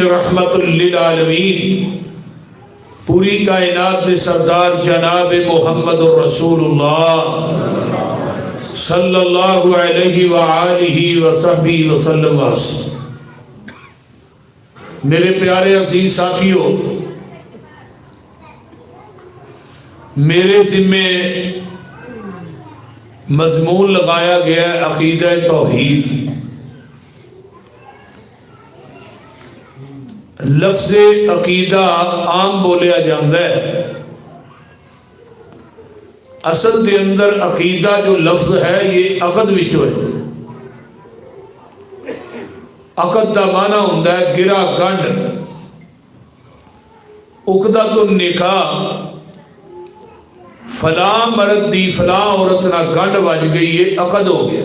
رحمت للعالمین، پوری کائنات میں سردار جناب محمد رسول اللہ صلی اللہ علیہ وآلہ وصحبہ وسلم۔ میرے پیارے عزیز ساتھیوں، میرے ذمے مضمون لگایا گیا ہے عقیدہ توحید۔ لفظ عقیدہ عام بولیا جاندہ ہے، اصل دے اندر عقیدہ جو لفظ ہے یہ عقد وچوں ہے۔ عقد دا معنی ہوندا ہے گرا گنڈ، عقدۃ النکاح، فلاں مرد دی فلاں عورت نہ گنڈ وج گئی ہے، عقد ہو گیا۔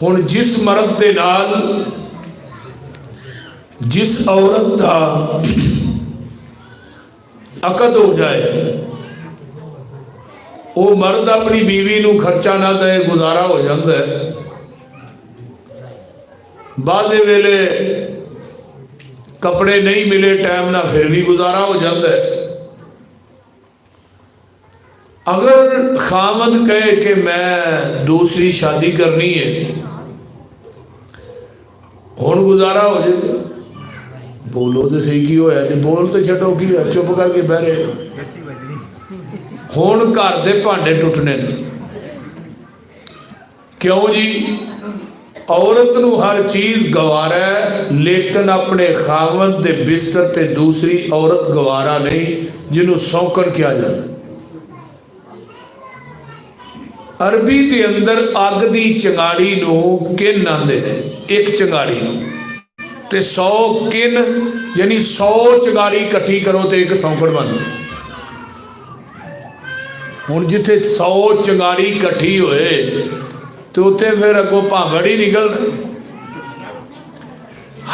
ہن جس مرد دے نال جس عورت کا عقد ہو جائے، وہ مرد اپنی بیوی نو خرچہ نہ دے، گزارا ہو جاتا ہے۔ بعض ویلے کپڑے نہیں ملے ٹائم نہ، پھر بھی گزارا ہو جاتا ہے۔ اگر خامد کہے کہ میں دوسری شادی کرنی ہے، ہن گزارا ہو جائے گا۔ بولو تو صحیح کی ہویا جی، بول تو چھٹو کی ہے، چپ کر کے بہرے ہون گھر دے بھانڈے ٹوٹنے نے۔ کیوں جی؟ عورت نو ہر چیز گوارا ہے، لیکن اپنے خاوند دے بستر تے دوسری عورت گوارا نہیں، جنہوں سوکن کیا جاتا ہے۔ عربی دے اندر اگ دی چنگاڑی نو کن آندے نے، ایک چنگاڑی نو تے 100 کن، یعنی 100 چنگاڑی کٹھی کرو تے ایک سونکڑ بن جائے۔ ہن جتھے 100 چنگاڑی کٹھی ہوئے تو اتنے پھر اگوں بھانگڑ ہی نکل رہے۔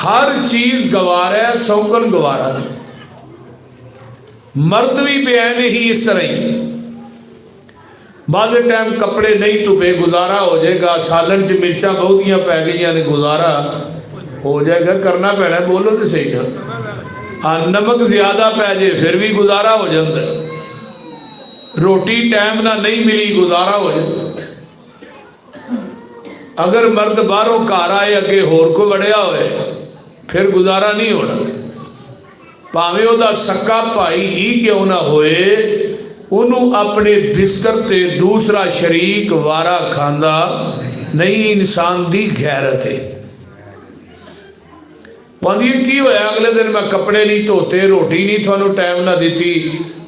ہر چیز گوارا ہے، سونکن گوارا نہیں۔ مرد بھی بے عین ہی اس طرح ہی، بعض ٹائم کپڑے نہیں تو بے گزارا ہو جائے گا، سالن چ مرچاں بہتیاں پی گئی نے، گزارا ہو جائے گا، کرنا پینا ہے۔ بولو تو صحیح نا، نمک زیادہ پی جائے پھر بھی گزارا ہو جاتا ہے۔ روٹی ٹائم نہ نہیں ملی، گزارا ہو جائے۔ اگر مرد باہروں گھر آئے اگے ہور کو وڑیا ہوئے پھر گزارا نہیں ہونا، پاویں وہ سکا بھائی ہی کیوں نہ ہوئے، انہوں اپنے بستر تے دوسرا شریک وارا کھاندا نہیں۔ انسان دی غیرت ہے۔ پاندی کی ہویا اگلے دن میں کپڑے نہیں دھوتے، روٹی نہیں تھانوں ٹائم نہ دیتی،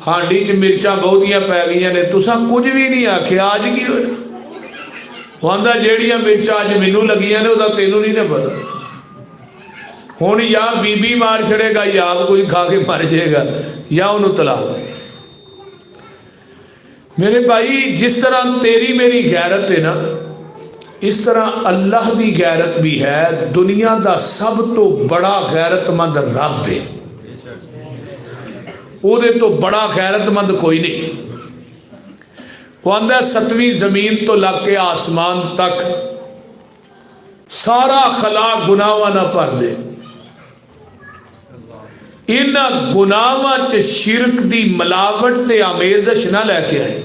ہانڈی چ مرچاں بہتیاں پی گئی نے، تساں کچھ بھی نہیں آکھیا، آج کی ہوئے؟ وہاں جیڑیاں مرچاں اج مینوں لگیاں نے وہ تینوں نہیں نہ پتا۔ ہن یا بی بی مار چھڑے گا، یا آپ کوئی کھا کے مر جائے گا، یا انہوں طلاق۔ میرے بھائی، جس طرح تیری میری غیرت ہے نا، اس طرح اللہ دی غیرت بھی ہے۔ دنیا دا سب تو بڑا غیرت مند رب ہے، وہ دے تو بڑا غیرت مند کوئی نہیں۔ وہ آندہ 7ویں زمین تو لگ کے آسمان تک سارا خلا گناہاں نہ پر دے، انہاں گناہاں چ شرک دی ملاوٹ تے آمیزش نہ لے کے آئے۔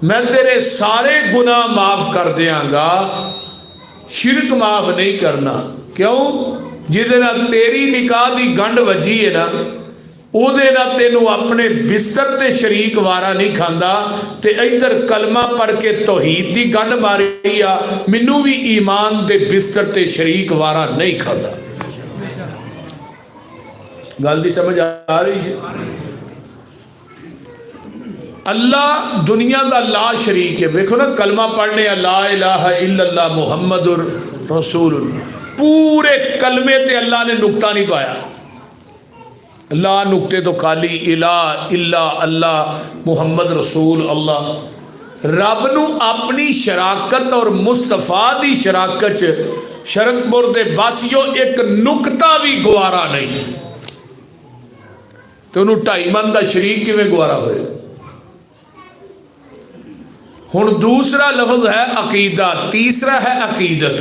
میں تیرے سارے گناہ معاف کر دیاں گا، شرک معاف نہیں کرنا۔ کیوں؟ جدے نہ تیری نکاح دی گنڈ وجی ہے نا، او دے نہ تینوں اپنے بستر تے شریک وارا نہیں کھاندا، تے ادھر کلمہ پڑھ کے توحید دی گنڈ ماری آ، منوں بھی ایمان دے بستر تے شریک وارا نہیں کھاندا۔ گل دی سمجھ آ رہی ہے؟ اللہ دنیا دا لا شریک ہے۔ دیکھو نا، کلمہ پڑھنے لا الہ الا اللہ محمد رسول اللہ، پورے کلمے تے اللہ نے نقطہ نہیں پایا، لا نقطے تو خالی، الہ الا اللہ محمد رسول اللہ۔ رب نو اپنی شراکت اور مصطفیٰ دی شراکت شرک پور دے باسیوں ایک نقطہ بھی گوارا نہیں، تو انہوں 2.5 من دا شریک کیویں گوارا ہوئے۔ ہن دوسرا لفظ ہے عقیدہ، تیسرا ہے عقیدت۔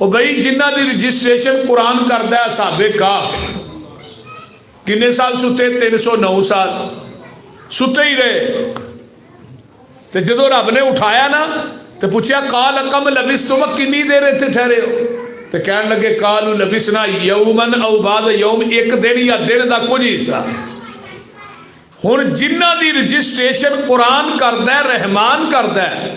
ਉਹ ਬਈ ਜਿਨ੍ਹਾਂ ਦੀ ਰਜਿਸਟ੍ਰੇਸ਼ਨ ਕੁਰਾਨ ਕਰਦਾ ਹੈ ਸਾਬੇ ਕਾਫ, ਕਿੰਨੇ ਸਾਲ ਸੁੱਤੇ? 309 ਸਾਲ ਸੁੱਤੇ ਹੀ ਰਹੇ। ਤੇ ਜਦੋਂ ਰੱਬ ਨੇ ਉਠਾਇਆ ਨਾ ਤੇ ਪੁੱਛਿਆ ਕਾਲ ਕਮ ਲਬਿਸਤੁਮ, ਕਿੰਨੀ ਦੇਰ ਇੱਥੇ ਠਹਿਰੇ ਹੋ? ਤੇ ਕਹਿਣ ਲੱਗੇ ਕਾਲੂ ਲਬਿਸਨਾ ਯੌਮਨ ਔ ਬਾਦ ਯੌਮ, ਇੱਕ ਦਿਨ ਜਾਂ ਦਿਨ ਦਾ ਕੁਝ ਹਿੱਸਾ। ਹੁਣ ਜਿਨ੍ਹਾਂ ਦੀ ਰਜਿਸਟ੍ਰੇਸ਼ਨ ਕੁਰਾਨ ਕਰਦਾ ਹੈ, ਰਹਿਮਾਨ ਕਰਦਾ ਹੈ,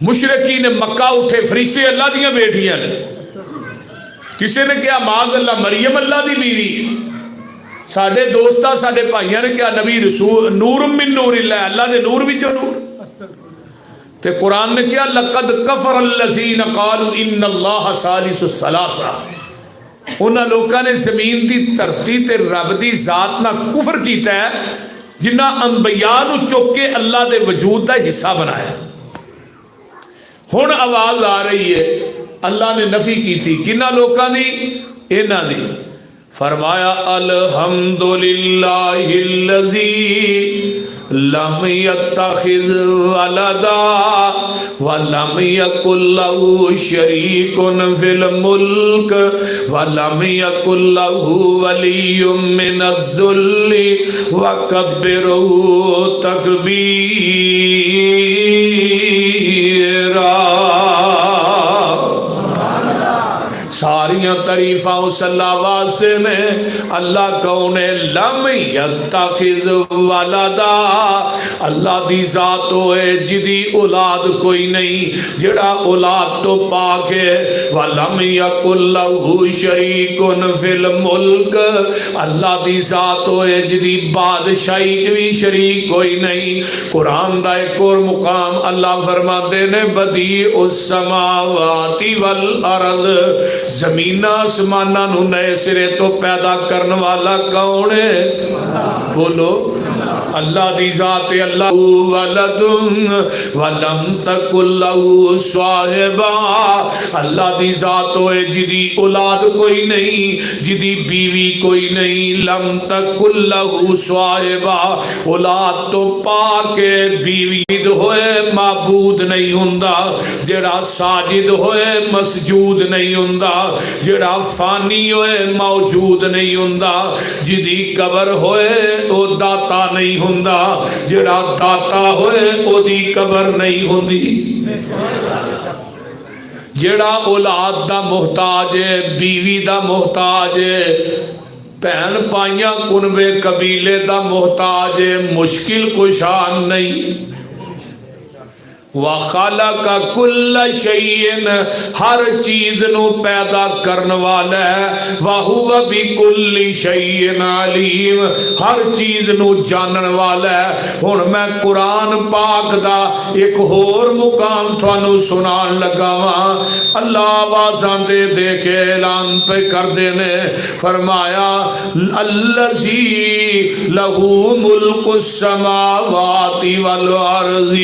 مشرکین مکہ اٹھے فرشتے اللہ دیاں بیٹیاں نے، کسی نے کہا معاذ اللہ مریم اللہ دی بیوی، ساڈے دوستا ساڈے بھائیاں نے کہا نبی رسول نور من نور اللہ، اللہ دے نور وچوں نور۔ تے قرآن نے کیا لقد کفر الذین قالوا ان اللہ ثالث الثلاثہ، انہاں لوکاں نے زمین دی دھرتی تے رب دی ذات نہ کفر کیتا ہے جنہاں انبیاء نو چک کے اللہ دے وجود دا حصہ بنایا۔ ہن آواز آ رہی ہے اللہ نے نفی کی تھی کنہ لوکاں دی؟ انہاں دی۔ فرمایا الحمدللہ الذی لم يتخذ ولدا ولم يكن له شريك في الملك ولم يكن له ولي من الذل وكبره تكبيرا۔ ساریاں تعریفاں اس اللہ واسطے نے، اللہ کون ہے؟ لم یتخذ ولدا، اللہ دی ذات ہوئے جدی اولاد کوئی نہیں، جڑا اولاد تو پاک ہے۔ ولم یکن لہ شریک فی الملک، اللہ دی ذات ہوئے جدی بادشاہی چ بھی شریک کوئی نہیں۔ قرآن دا ایک اور مقام اللہ فرماتے نے بدیع السماوات والارض، زمین آسمانہ نو نئے سرے تو پیدا کرنے والا کون ہے؟ بولو اللہ دی ذات اللہ ولد ولم تکن لہ صاحبہ، اللہ دی ذات ہوئے جدی اولاد کوئی نہیں، جدی بیوی کوئی نہیں۔ لم تکن لہ صاحبہ، اولاد تو پاک بیوی ہوئے معبود نہیں ہوندا، جڑا ساجد ہوئے مسجود نہیں ہوندا، جڑا فانی ہوئے موجود نہیں ہوندا، جدی قبر ہوئے او داتا نہیں ہوندا، جڑا داتا ہوئے او دی قبر نہیں ہوندی۔ جڑا اولاد دا محتاج ہے، بیوی دا محتاج ہے، بہن پائیاں کنبے قبیلے دا محتاج ہے، مشکل کشان نہیں۔ وَخَلَقَ كُلَّ شَيْءٍ، ہر چیز نو پیدا کرنے والا ہے۔ وَهُوَ بِكُلِّ شَيْءٍ عَلِيمٌ، ہر چیز نو جانن والا ہے۔ ہن میں قرآن پاک دا ایک اور مقام تھانو سنان لگا ہاں، اللہ آوازاں دے دے کے اعلان پہ کر دینے۔ فرمایا الذی لہ ملک السماوات والارض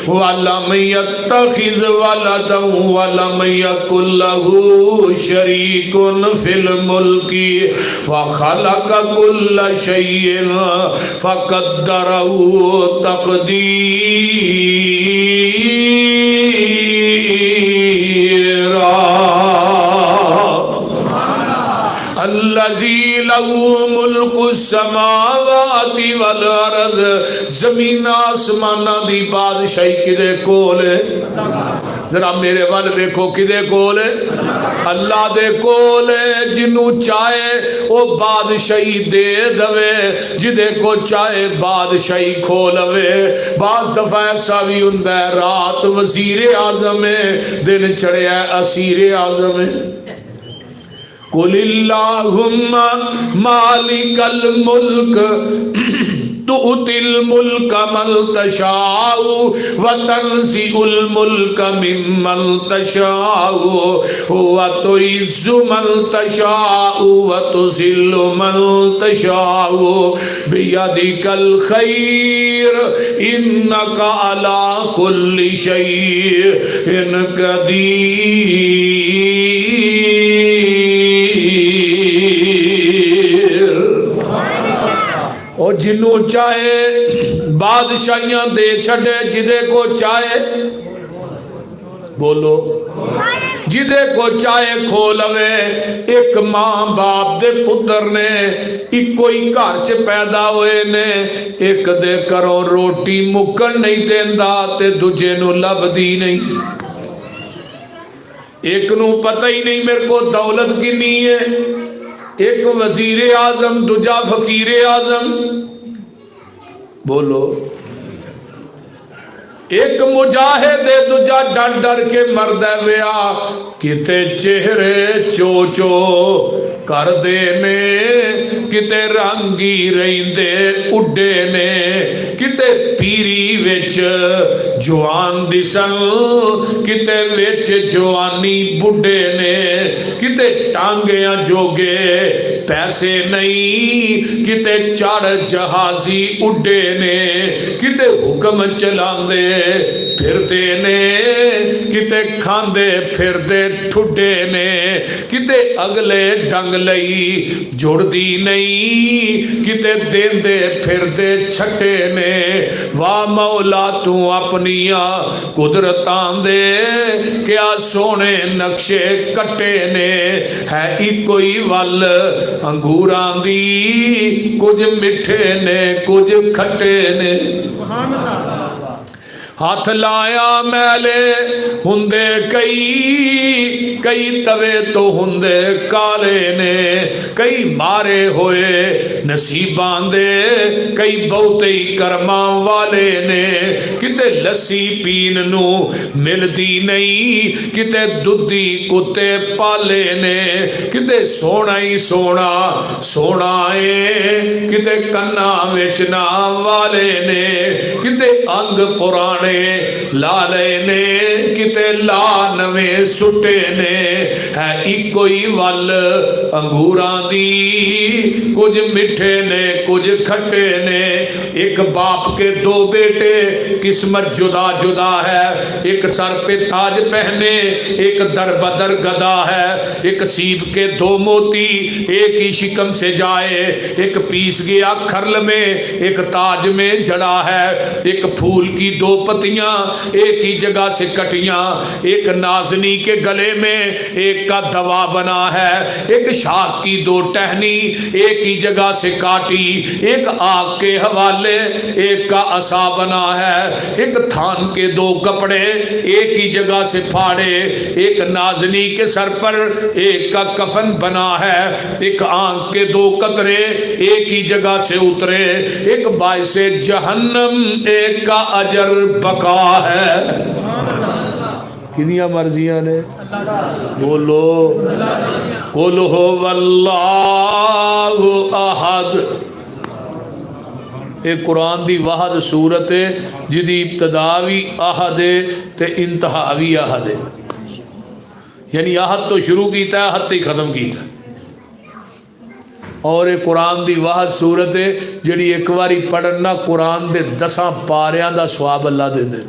ولم يتخذ ولدا ولم يكن له شريك في الملك وخلق كل شيء فقدره تقديرا۔ الذی لہ ملک السماوات والارض، زمین آسمانہ دی بادشاہی کدے کول ہے؟ ذرا میرے وال دیکھو کدے کول ہے؟ اللہ دے کول ہے۔ جنوں چاہے وہ بادشاہی دے دوے، جدے کو چاہے بادشاہی کھولوے۔ بعض دفعہ ایسا بھی ہوندہ ہے رات وزیر اعظم ہے، دن چڑھے ہے اسیر اعظم ہے۔ قل اللہم مالک الملک تؤتی الملک من تشاء وتنزع الملک ممن تشاء وتعز من تشاء وتذل من تشاء بیدک الخیر انک علی کل شیء قدیر۔ اور جنوں چاہے بادشاہیاں دے چھڑے، جدے کو چاہے بولو جدے کو چاہے کھولوے۔ ایک ماں باپ دے پتر نے ایک کوئی گھر چ پیدا ہوئے نے، ایک دے کرو روٹی مکن نہیں دیندا تے دوجے نو لبدی نہیں۔ ایک نو پتہ ہی نہیں میرے کو دولت کنی ہے، ایک وزیر اعظم دوجا فقیر اعظم۔ بولو ایک مجاہد دوجا ڈر ڈر کے مردہ ویا کتے چہرے چو چو کر دے نے کتے رنگی رہندے اڈے نے کتے پیری وچ جوان دسن کتے وچ جوانی بڈھے نے کتے ٹانگیاں جوگے پیسے نہیں کتے چار جہازی اڈے نے کتے حکم چلاندے پھردے نے کتے کھاندے پھردے ٹھڈے نے کتے اگلے ڈنگ لئی جڑ دی نہیں کتے دیندے پھردے چھٹے نے واہ مولا تو اپنیاں قدرتاں دے کیا سونے نقشے کٹے نے ہے ایکوئی ول انگوراں دی کچھ مٹھے نے کچھ کھٹے نے ہاتھ لایا میلے ہندے کئی توے تو ہندے کالے نے کئی مارے ہوئے نصیباں دے کئی بہتے کرماں والے نے کتے لسی پین نو ملدی نہیں کتے دودھی کتے پالے نے کتے سونا ہی سونا سونا ہے کتے کنا وچنا والے نے کتے انگ پرانے لالے نے کتے لا نویں سٹے نے ہے ایکوئی ول انگوراں دی کچھ مٹھے نے کچھ کھٹے نے ایک باپ کے دو بیٹے قسمت جدا جدا ہے ایک سر پہ تاج پہنے ایک در بدر گدا ہے ایک سیب کے دو موتی ایک ہی شکم سے جائے ایک پیس گیا کھرل میں ایک تاج میں جڑا ہے ایک پھول کی دو پتیاں ایک ہی جگہ سے کٹیاں ایک نازنی کے گلے میں ایک کا دوا بنا ہے ایک شاخ کی دو ٹہنی ایک ہی جگہ سے کاٹی ایک آگ کے حوالے ایک کا عصا بنا ہے ایک تھان کے دو کپڑے ایک ہی جگہ سے پھاڑے ایک نازنی کے سر پر ایک کا کفن بنا ہے ایک آنکھ کے دو قطرے ایک ہی جگہ سے اترے ایک باعث جہنم ایک کا اجر بقا ہے کنیاں مرضیاں نے بولو قل هو اللہ احد ایک قرآن دی واحد صورت ہے جدی ابتدا بھی احد ہے تے انتہا بھی احد ہے یعنی احد تو شروع کیتا ہے احد تے ختم کیتا ہے اور ایک قرآن دی واحد صورت ہے جڑی ایک واری پڑھنا قرآن دے 10 پاریاں دا ثواب اللہ دے دے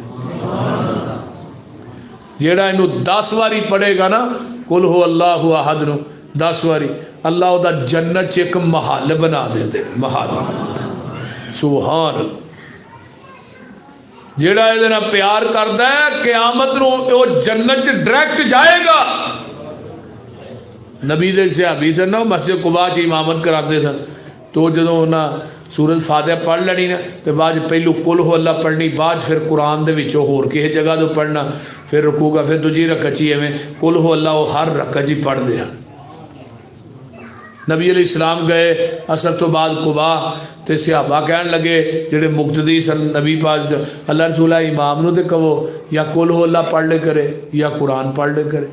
جیڑا انہوں 10 واری پڑھے گا نا قل هو اللہ احد نو 10 واری اللہ دا جنت ایک محل بنا دے دے محل سبحان اللہ جیڑا ادھنا پیار کردا ہے قیامت نو وہ جنت ڈائریکٹ جائے گا نبی دے صحابی سن نا مسجد قباء چ امامت کراتے سن تو جدوں انہاں سورۃ فاتحہ پڑھ لینی نا تے بعد پہلو قل هو اللہ پڑھنی بعد پھر قرآن دے وچوں ہور کسی جگہ تو پڑھنا پھر رکوع کا پھر دوجی رکعت چ ایویں قل هو اللہ ہر رکعت چ پڑھ دے نبی علیہ السلام گئے اثر تو بعد قباء تے صحابہ کہن لگے جڑے مقتدی سن نبی پاک اللہ رسول امام نو تے کہو یا قل هو اللہ پڑھ لے کرے یا قرآن پڑھ لے کرے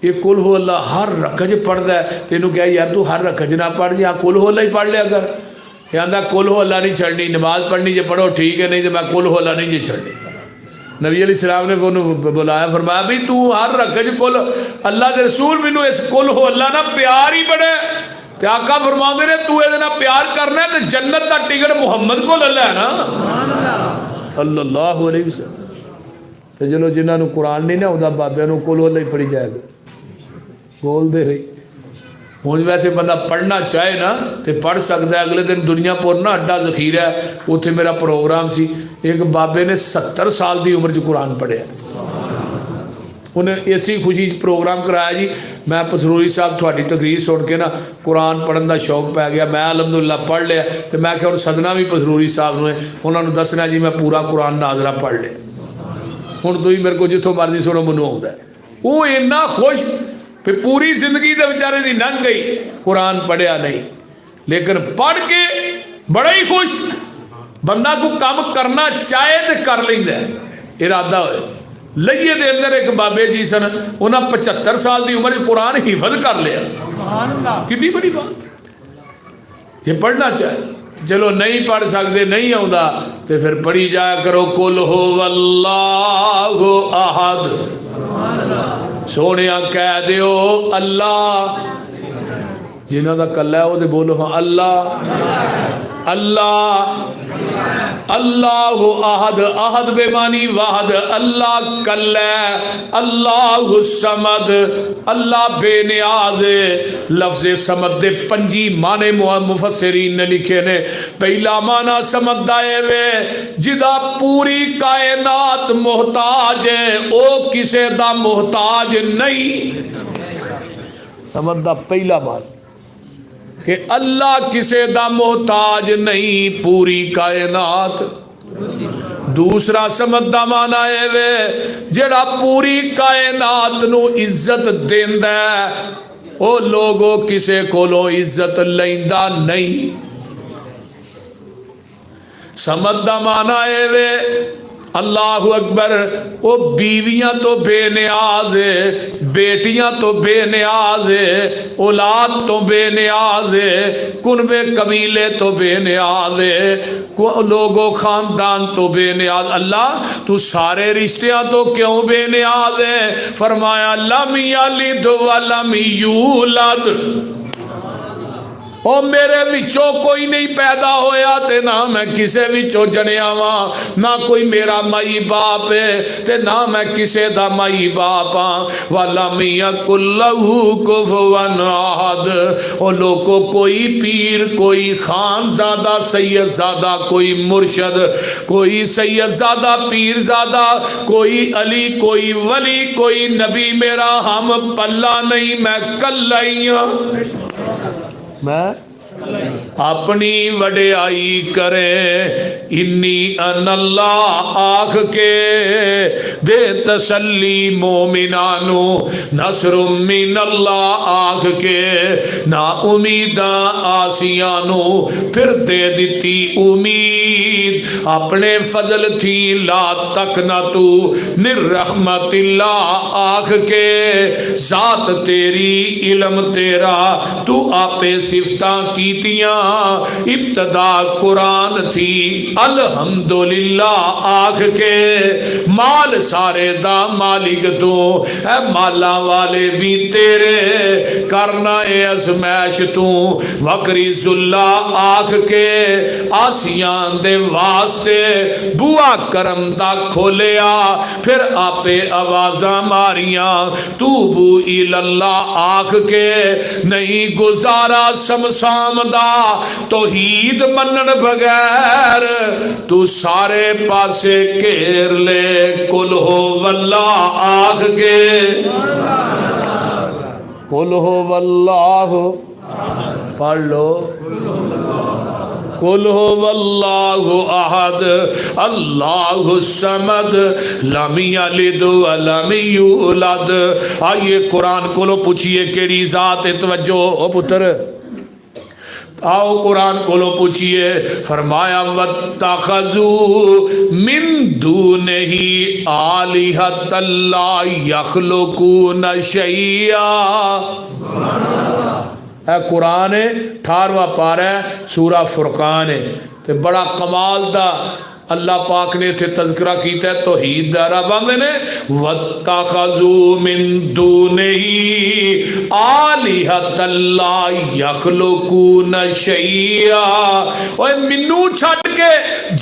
یہ قل هو اللہ ہر رکعت پڑھدا ہے تینوں کہا یار تو ہر رکعت نہ پڑھ یا قل هو اللہ ہی پڑھ لیا کر یہ آندا قل هو اللہ نہیں چھڑنی نماز پڑھنی جے پڑھو ٹھیک ہے نہیں تو میں قل هو اللہ نہیں جے چھڑنی نبی علیہ السلام نے انہوں بلایا فرمایا بھی تو ہر رکعت قل اللہ دے رسول مینوں اس قل هو اللہ نہ پیار ہی بڑے تے آقا فرماندے نے تو اے نال پیار کرنا ہے تے جنت دا ٹکٹ محمد کو لے نا سبحان اللہ صلی اللہ علیہ وسلم تے چلو جنہاں نوں قرآن نہیں نہ آوندا بابیاں نوں قل هو اللہ ہی پڑھی جائے گا بول دے رہی ہوں ویسے بندہ پڑھنا چاہے نا تو پڑھ سکتا ہے اگلے دن دنیا پور نا اڈا ذخیرہ ہے اتنے میرا پروگرام سی ایک بابے نے 70 سال دی عمر قرآن پڑھیا انہیں اسی خوشی پروگرام کرایا جی میں پسروری صاحب تھوڑی تقریر سن کے نا قرآن پڑھن دا شوق پی گیا میں الحمدللہ پڑھ لیا تو میں کہ صدنا بھی پسروری صاحب نے انہوں نے دسنا جی میں پورا قرآن ناظرہ پڑھ لیا ہوں تھی میرے کو جتوں مرضی سنو منو آتا ہے وہ اینا خوش پھر پوری زندگی دے بیچارے دی لنگ گئی قرآن پڑھیا نہیں لیکن پڑھ کے بڑا ہی خوش بندہ کو کام کرنا چاہے تو کر لیندا ہے ارادہ ہوئے لئیے دے اندر ایک بابے جی سن انہاں 75 سال دی عمر قرآن حفظ کر لیا کتنی بڑی بات یہ پڑھنا چاہے چلو نہیں پڑھ سکتے نہیں آؤں تو پھر پڑھی جایا کرو قل هو اللہ احد سونیا کہہ دیو اللہ جنہاں دا کلہ ہے وہ دے بولو ہاں اللہ اللہ اللہ احد احد بے معنی واحد اللہ کلہ اللہ الصمد اللہ بے نیاز لفظ صمد دے 5 معنی مفسرین نے لکھے نے پہلا معنی صمد دائے وے جدا پوری کائنات محتاج ہے او کسے دا محتاج نہیں صمد دا پہلا معنی کہ اللہ کسے دا محتاج نہیں پوری کائنات دوسرا سمجھ دا معنی ہے وے جڑا پوری کائنات نو عزت دیندا ہے او لوگوں کسے کولو عزت لیندا نہیں سمجھ دا معنی ہے وے اللہ اکبر وہ بیویاں تو بے نیاز ہے بیٹیاں تو بے نیاز ہے اولاد تو بے نیاز ہے کنبے قبیلے تو بے نیاز ہے لوگوں خاندان تو بے نیاز اللہ تو سارے رشتیاں تو کیوں بے نیاز ہے فرمایا لم یلد ولم یولد او میرے وچوں کوئی نہیں پیدا ہویا تے نہ میں کسے وچوں جنیا ہاں نہ کوئی میرا مائی باپ ہے تے نہ میں کسے دا مائی باپ ہاں وَلَمْ يَكُنْ لَهُ كُفُوًا أَحَدٌ او لوگوں کوئی پیر کوئی خان زادہ سید زادہ کوئی مرشد کوئی سید زادہ پیر زادہ کوئی علی کوئی ولی کوئی نبی میرا ہم پلہ نہیں میں کلہی ہوں میں اپنی وڈیائی کرے انی ان اللہ آنکھ کے دے تسلی مومنانو نصر من اللہ آنکھ کے نا امیداں آسیانو پھر دے دیتی امید اپنے فضل تھی لا تک نہ تو من رحمت اللہ آنکھ کے ذات تیری علم تیرا تو آپے صفتاں کی ابتدا قرآن تھی الحمدللہ آنکھ کے مال سارے دا مالک تو اے مالا والے بھی تیرے کرنا اے ازمیش تو وکری ذلہ آنکھ کے آسیان دے واسطے بوا کرم دا کھولیا پھر آپے آوازاں ماریاں توبو الاللہ آنکھ کے نہیں گزارا سمسام دا توحید منن بغیر تو سارے پاسے کیر لے قل هو اللہ آنکھ کے قل هو اللہ پڑھ لو قل هو اللہ احد اللہ الصمد لم یلد ولم یولد آئیے قرآن کو لو پوچھئے کیڑی ذات توجہ او پتر آؤ قرآن کو لو پوچھئے فرمایا وَاتَّخَذُوا مِن دُونِهِ آلِهَةً لَا يَخْلُقُونَ شَيْئًا اے قرآن 18واں پارہ ہے سورہ فرقان ہے تے بڑا کمال دا اللہ پاک نے تھے تذکرہ کیتا ہے توحید دارہ باندھے نے وَاتَّخَذُوا مِن دُونِهِ آلِهَةً لَا يَخْلُقُونَ شَيْئًا اوہ منو چھٹ کے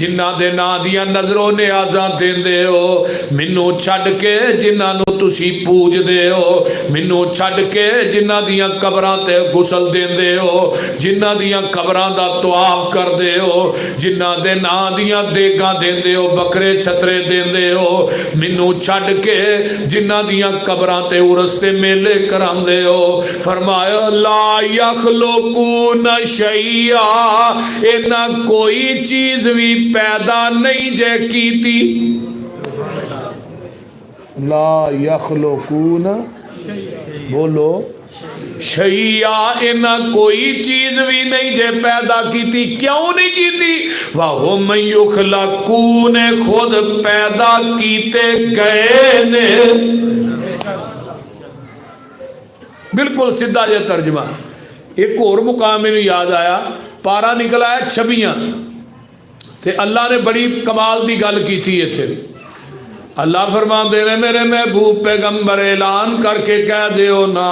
جنہ دے نا دیا نظروں نے آزان دین دے ہو منو چھٹ کے جنہ نو تسی پوج دے ہو منو چھٹ کے جنہ دیا قبران تے غسل دین دے ہو جنہ دیا قبران دا طواف کر دے ہو جنہ دے نا دیا دیکھ دین دے ہو بکرے چھترے دین دے ہو منو چھڑ کے جنہ دیاں قبران تے ارستے میلے کران دے ہو فرمایا لا یخلقون شیئا اینا کوئی چیز بھی پیدا نہیں جے کی تھی لا یخلقون بولو شیعہ انہاں کوئی چیز بھی نہیں جے پیدا کی تھی. کیوں نہیں کی تھی؟ وَهُمْ يُخْلَقُونَ خود پیدا کیتے گئے نے. بالکل سیدھا یہ ترجمہ. ایک اور مقام میں یاد آیا, پارا نکلا ہے 26 تے اللہ نے بڑی کمال دی گل کی تھی اتنے بھی. اللہ فرما دے رہے میرے محبوب پیغمبر اعلان کر کے کہہ دیو نا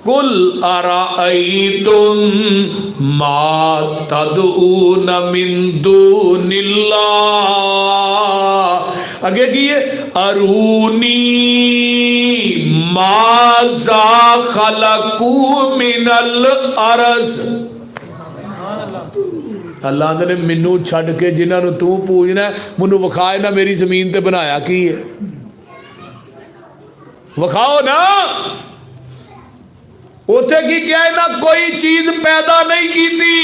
قل ارائیتم ما تدعون من دون اللہ. آگے کیے ارونی ماذا خلقو من الارض. اللہ نے منو چھڑ کے جنہاں نو تو پوجنا ہے منو وکھائے نا میری زمین تے بنایا کی ہے. وکھاؤ نا اوتھے کی کیا ہے نا کوئی چیز پیدا نہیں کی تھی.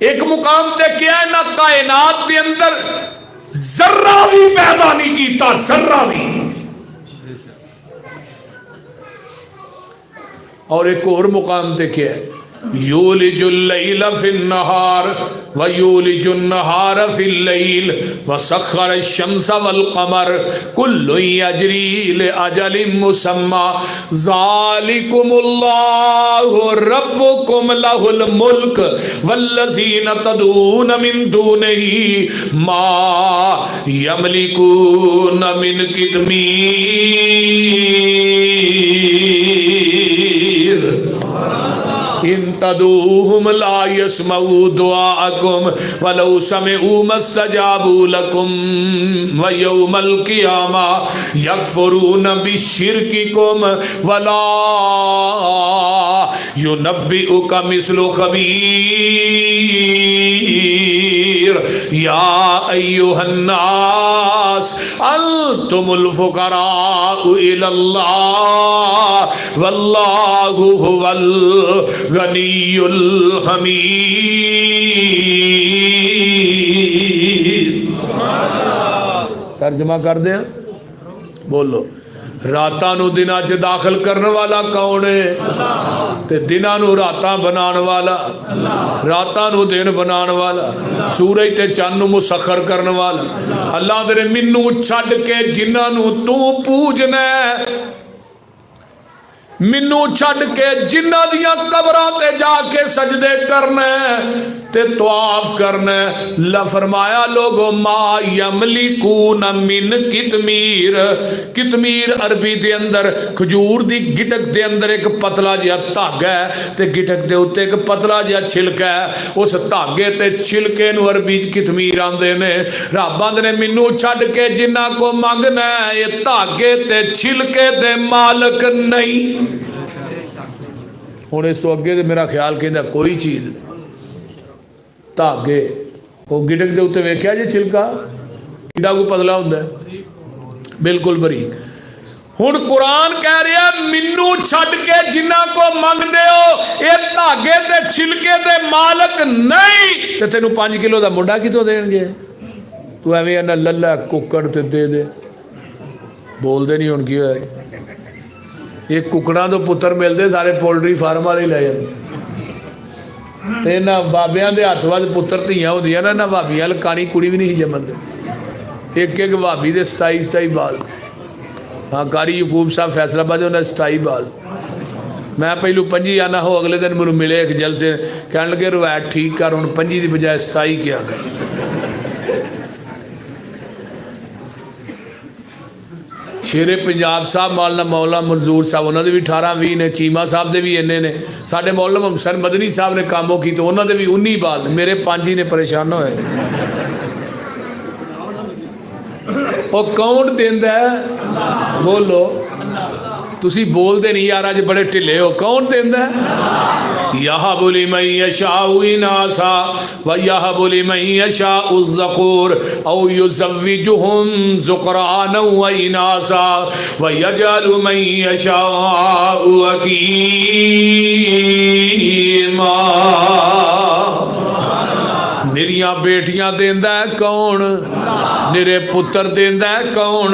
ایک مقام تے کیا ہے نا کائنات کے اندر ذرہ بھی پیدا نہیں کیتا, ذرہ بھی. اور ایک اور مقام تے کیا ہے یولج اللیل فی النہار ویولج النہار فی اللیل وسخر الشمس والقمر کل یجری لأجل مسمی ذالکم اللہ ربکم لہ الملک والذین تدعون من دونہ ما یملکون من قطمیر ان تدعوهم لا يسمعوا دعاءكم ولو سمعوا ما استجابوا لكم ويوم القيامة يكفرون بشرككم ولا ينبئك مثل خبير. يا أيها الناس أنتم الفقراء إلى الله والله هو الغني الحميد. ترجمہ کر دیں بولو راتاں نو دناں چ داخل کرنے والا کون ہے تے دناں نو راتاں بنان والا, راتاں نو دن بنان والا, سورج تے چاند نو مسخر کرنے والا. اللہ دے منو چھڈ کے جنہاں نو تو پوجنا ہے, منو چھڈ کے جنہ دیاں قبراں تے جا کے سجدے کرنے تے طواف کرنے. اللہ فرمایا لوگو ما یملکون من قطمیر. قطمیر عربی دے اندر کھجور دی گٹک دے اندر ایک پتلا جہا دھاگا ہے تے گٹک دے اوتے ایک پتلا جہا چھلکا ہے. اس دھاگے تے چھلکے نو عربی چ قطمیر آندے نے. رب آندے نے منو چھڈ کے جنہ کو منگنا ہے یہ دھاگے تے چھلکے دے مالک نہیں. ہوں اس تو اگے میرا خیال کہندا کوئی چیز نہیں. دھاگے وہ گٹک دے اتنے ویکھیا جی چھلکا کیڈا کو پتلا ہوندا ہے بالکل باریک. ہن قرآن کہہ رہا منو چھڈ کے جنہ کو منگ دے ہو یہ دھاگے تے چھلکے دے مالک نہیں تے تینوں 5 کلو دا منڈا کتوں دین گے؟ تو ایویں نہ للا ککڑ تے دے دے بول دے نہیں. ہن کی ہویا یہ ککڑاں تو پتر ملتے سارے پولٹری فارم والے لے جاتے تے نہ بابیاں دے ہاتھ وچ پتر دھیاں ہوندیاں نہ بھابیاں لکانی کڑی بھی نہیں جمن دے. ایک ایک بھابی دے 27 بال. ہاں قاری یعقوب صاحب فیصلہ آباد انہیں 27 بال. میں پہلو 25 آنا ہو اگلے دن مجھے ملے ایک جلسے کہنے لگے روایت ٹھیک کر ہوں 25 دی بجائے 27 کیا کر. شیر پنجاب صاحب مولانا مولا منظور صاحب انہوں نے بھی 18-20 نے, چیمہ صاحب دے بھی انے نے, ساڈے مولانا محسن مدنی صاحب نے کاموں کی تو انہوں نے بھی 19 بال نے, میرے 5 ہی نے پریشان ہوئے. وہ کون دیندا ہے بولو تسی بول دے نہیں یار اج بڑے ٹھلے ہو. کون دیندا ہے؟ یہب لمن یشاء اناسا ویہب لمن یشاء الذکور او یزوجہم ذکرانا واناسا ویجعل من یشاء عقیما. نریاں بیٹیاں دیندا ہے کون؟ نرے پتر دیندا ہے کون؟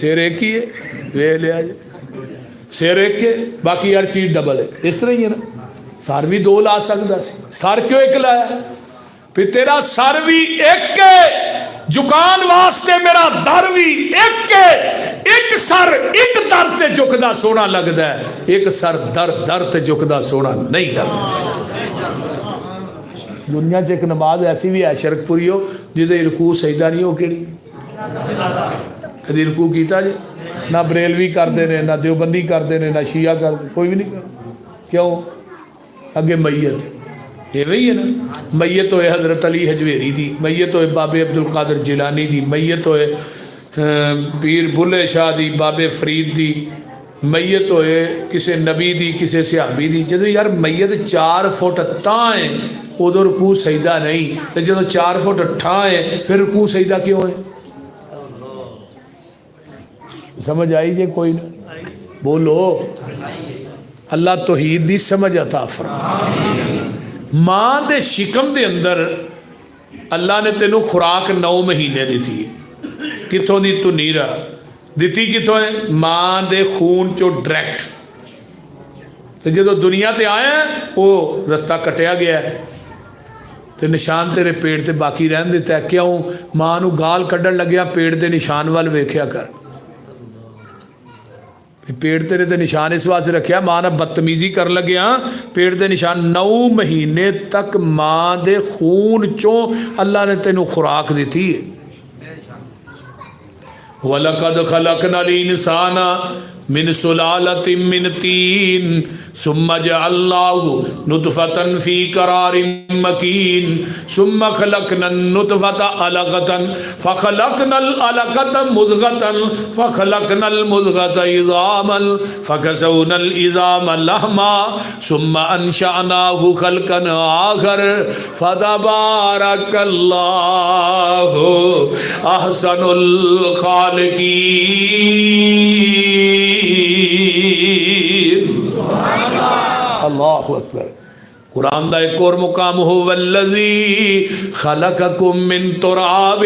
سر ایک ہی ہے وے لیا جی سر ایک ہے باقی ہر چیز ڈبل ہے اس طرح ہی ہے نا سر بھی دو لا سکتا سی سر کیوں ایک لایا پھر تیرا سر بھی ایک ہے جکان واسطے میرا در بھی ایک ہے ایک سر ایک در تے جھکدا سونا لگدا ہے ایک سر در تے جھکدا سونا نہیں لگدا دنیا چ ایک نماز ایسی بھی ہے شرک پوری ہو جہدے رکوع سجدہ نہیں ہو کیڑی کدی رکوع کیتا جی نہ بریلوی کرتے ہیں نہ دیوبندی کرتے ہیں نہ شیعہ کرتے کوئی بھی نہیں کرتا کیوں اگے میت یہ وہی ہے نا میت ہوئے حضرت علی حجویری دی میت ہوئے بابے عبدالقادر جیلانی دی میت ہوئے پیر بلے شاہ دی بابے فرید دی میت ہوئے کسی نبی دی کسی صحابی دی جدو یار میت 4 فٹ تاں ہے ادو رکوع سجدہ نہیں تو جدو 4 فٹ ٹھاں ہے پھر رکوع سجدہ کیوں ہے سمجھ آئی جے کوئی نہ بولو اللہ توحید دی سمجھ عطا فرمائے ماں دے شکم دے اندر اللہ نے تینوں خوراک 9 مہینے دیتی ہے کتوں دی تو نیرا دیتی کتوں ہے ماں دے خون چو ڈائریکٹ تو جدو دنیا تے آیا ہے وہ رستہ کٹیا گیا ہے تو نشان تیرے پیڑ تے باقی رہن دیتا ہے کیوں ماں نو گال کڈن لگیا پیڑ دے نشان وال ویکھیا کر پیڑ تیرے تے نشان اس واسطے رکھیا ماں نے بدتمیزی کر لگیا پیڑ دے نشان 9 مہینے تک ماں دے خون چوں اللہ نے تینوں خوراک دیتی ہے وَلَقَدْ خَلَقْنَا الْإِنسَانَ من سلالة من طين ثم جعلناه نطفة في قرار مكين ثم خلقنا النطفة علقة فخلقنا العلقة مضغة فخلقنا المضغة عظاما فكسونا العظام لحما ثم أنشأناه خلقا آخر فتبارك الله أحسن الخالقين اللہ اکبر قرآن دا ایک اور مقام هو الذی خلقکم من تراب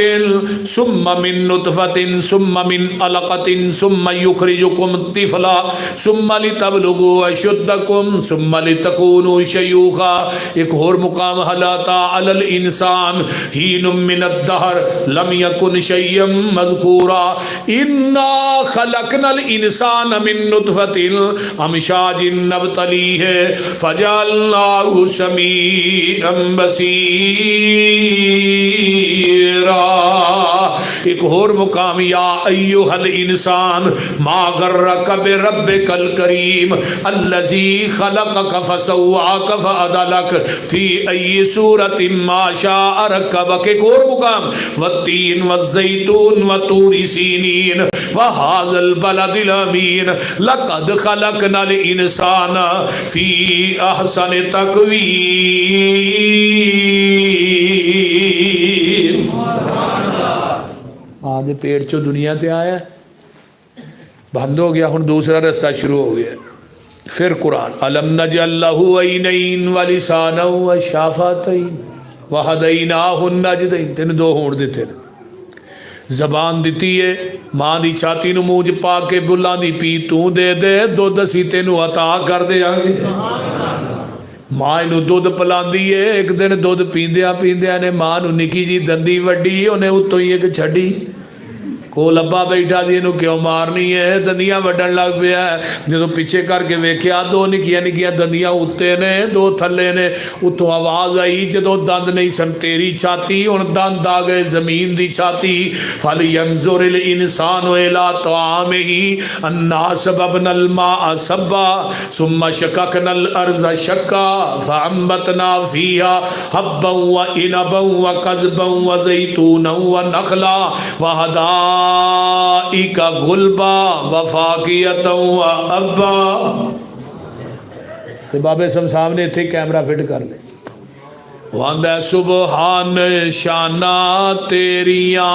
ثم من نطفة ثم من علقة ثم یخرجکم طفلا ثم لتبلغوا اشدکم ثم لتکونوا شیوخا ایک اور مقام هل اتى علی الانسان حین من الدہر لم یکن شیئا مذکورا انا خلقنا الانسان من نطفة امشاج نبتلیہ فجعلناه سمیعا بصیرا ایک اور مقام یا ایہا الانسان ما غرک بربک الکریم الذی خلقک فسواک فعدلک فی ای صورت ما شاء رکبک ایک اور مقام والتین والزیتون وطور سینین وہذا البلد الامین لقد خلقنا الانسان فی احسن تقویم آدھے پیڑ چو دنیا تے آیا بند ہو گیا ہن دوسرا رستہ شروع ہو گیا پھر قرآن الم نجعل لہ عینین ولسانا وشفتین وہدیناہ النجدین تین 2 ہونٹ دیتے ہیں زبان دیتی ہے ماں دی چھاتی نو موج پا کے بلان دی پی تو دے دے دو دسی تینو عطا کر دے آگے ماں انو دودھ پلان دیئے ایک دن دودھ پیندیا نے ماں نو نکی جی دندی وڈی انہیں اتو ہی ایک چھڑی کو لبا بیٹھا دی انو کیوں مارنی ہے دندیاں وڈن لگ پیا ہے جدو پیچھے کر کے ویکھیا 2 نکیاں دندیاں اتے نے 2 تھلے نے اتو آواز آئی جدو دند نہیں سن تیری چھاتی ان دند آگئے زمین دی چھاتی فَلْيَنْظُرِ الْإِنسَانُ إِلَىٰ طَعَامِهِ أَنَّا سَبَبْنَا الْمَاءَ صَبًّا ثُمَّ شَقَقْنَا الْأَرْضَ شَقًّا فَأَنبَتْنَا فِيهَا حَبًّا وَإِنَبًا وَقَضْبًا وَزَيْتُونًا وَنَخْلًا وَحَدَائِقَ غُلْبًا وَفَاكِهَةً وَأَبًّا بابے سمسام نے تھے کیمرہ فٹ کر لے وَاندہ سبحان شانہ تیریاں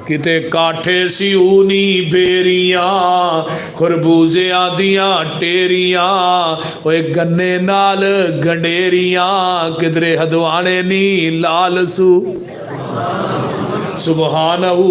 کتے کاٹھے سیونی بیریاں خربوزے آدیاں ٹیریاں اوے گنے نال گنڈیریاں کدرے ہدوانے نی لال سو سبحانہو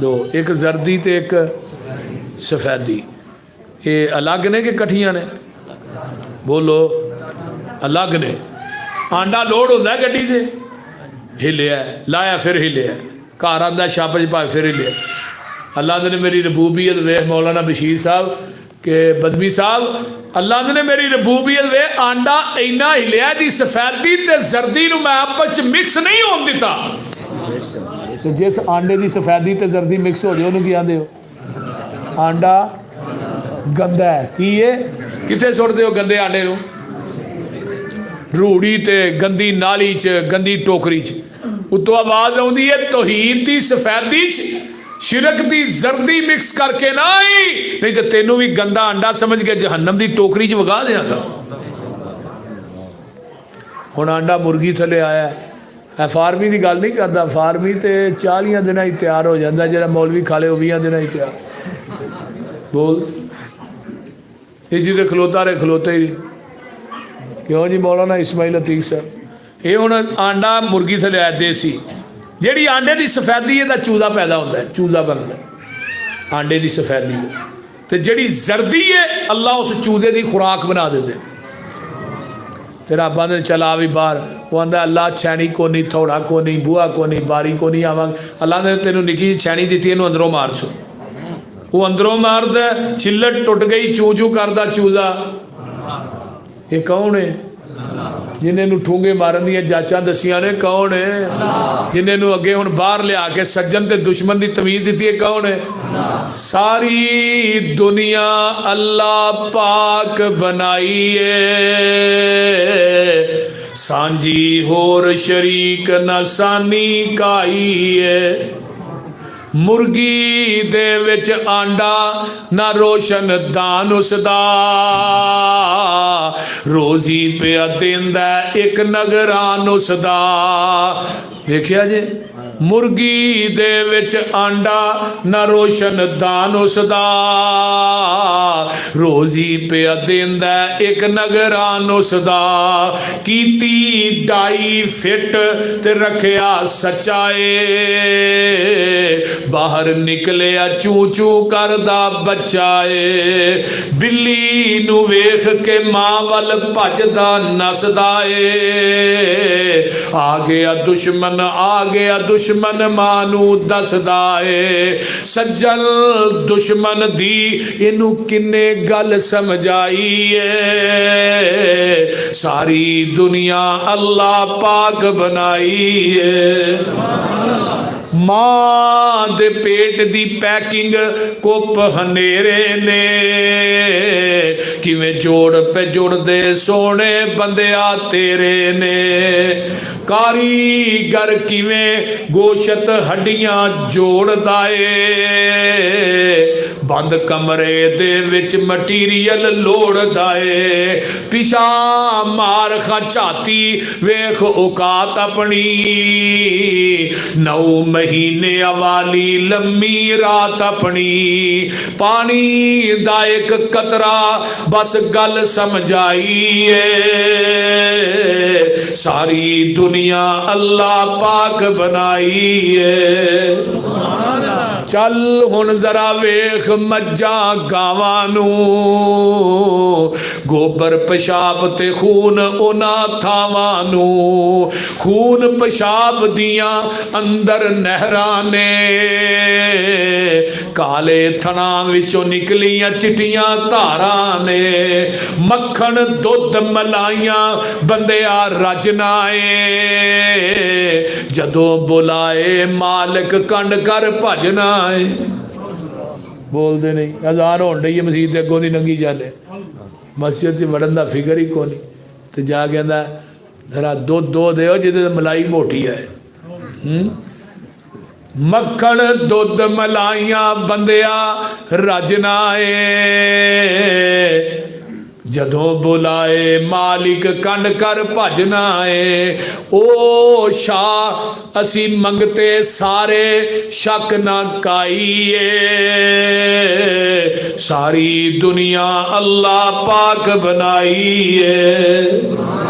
دو، ایک زردی تے ایک سفیدی، یہ الگ نے کہ کٹھیاں نے؟ بولو الگ نے۔ آنڈا لوڈ ہوتا ہے گڈی سے، ہلیا ہے، لایا پھر ہلیا ہے، گھر آتا شاپ چ پائے پھر ہلیا۔ اللہ نے میری ربوبیت ویخ مولانا بشیر صاحب کہ بدمی صاحب، اللہ نے میری ربوبیت ویخ، آنڈا اینا ہلیا دی سفیدی تے زردی نو میں آپس مکس نہیں ہون دیتا۔ جس آنڈے دی سفیدی تے زردی مکس ہو جائے انہوں کی آندے ہو؟ آنڈا گندا ہے۔ کی یہ کتے سٹ دے ہو گندے آنڈے نو؟ روڑی تے گندی نالی چ، گندی ٹوکری چ، اتو آواز آؤندی ہے توحید دی سفیدی چ شرک دی زردی مکس کر کے نہ آئی، نہیں تو تینوں بھی گندا انڈا سمجھ کے جہنم دی ٹوکری چ وگا دیا گا۔ ہن آنڈا مرغی تھلے آیا ہے، فارمی دی گل نہیں کرتا، فارمی تے 40 دن ہی تیار ہو جاتا ہے، جڑا مولوی کھا لے وہ 20 دن ہی تیار۔ بول یہ جی کھلوتا رہے کھلوتے ہی کیوں جی مولانا اسماعیل عتیق صاحب، یہ ہوں آنڈا مرغی تھلے آیا دیسی، جیڑی آنڈے دی سفیدی ہے چوزا پیدا ہوتا ہے، چوزا بنتا ہے آنڈے دی سفیدی ہے، تو جیڑی زردی ہے اللہ اس چوزے دی خوراک بنا دے دے۔ تیرا بند چلا بھی باہر، وہ آندا اللہ چھینی کو نہیں، تھوڑا کو نہیں، بوہا کو نہیں، باری کو نہیں آواں، اللہ نے تینوں نکی چھینی دیتی ہے، انہوں اندروں مار سو، وہ اندروں مار دے، چھلٹ ٹوٹ گئی، چو چو کردا چوزا۔ یہ کون ہے؟ جنہیں نو ٹھونگے مارن دیا جاچاں دسیاں نے، کون ہے؟ جنہیں نو اگے ہن باہر لے آکے سجن تے دشمن دی تمیز دیتی ہے، کون ہے؟ ساری دنیا اللہ پاک بنائی ہے، سانجی ہور شریک نہ سانی کائی ہے، مرغی دے وچ آنڈا نہ روشن دان اس دا، روزی پہ دیندا ایک نگران اس دا۔ دیکھیا جی، مرغی دے وچ آنڈا نہ روشن دان اس دا، روزی پہ دیندا ایک نگران اس دا، کیتی ڈائی فٹ تے رکھیا سچائے، باہر نکلیا چو چو کردا بچائے، بلی نو ویخ کے ماں ول بھجدا نسدا اے، آ گیا دشمن ماں نو دسدا اے، سجل دشمن دی اینو کنے گل سمجھائی اے، ساری دنیا اللہ پاک بنائی ہے۔ ماں دے پیٹ دی پیکنگ کپ ہنیرے نے، کیویں جوڑ پہ جوڑ دے سونے بندیا تیرے نے، کاریگر کیویں گوشت ہڈیاں جوڑ دائے، بند کمرے دے وچ مٹیریل لوڑ دائے، پیشا مار خچاتی ویخ اوقات اپنی، 9 مہینے والی لمبی رات اپنی، پانی دا ایک قطرہ بس گل سمجھائی ہے، ساری دنیا اللہ پاک بنائی ہے۔ چل ہن ذرا ویخ مجھاں گاوانو، گوبر پشاب تے خون اونا تھاوانو، خون پشاب دیاں اندر نہرانے، کالے تھنا وچوں نکلیاں چٹیاں تارانے، مکھن دودھ ملائیاں بندیا رجنائے، جدوں بلائے مالک کنڈ کر بھجنا ہے۔ بول دے نہیں، اذان ہون رہی ہے مسجد دے اگوں دی ننگی جانے، مسجد سے وڑن دا فکر ہی کونی، تو جا کہندا ذرا دو دیو جدے ملائی موٹی ہے، مکھن دودھ ملائیاں بندیا رجنائے، جدوں بلائے مالک کنڈ کر بھجنا ہے، او شاہ اسی منگتے سارے شک نہ کائیے، ساری دنیا اللہ پاک بنائی ہے۔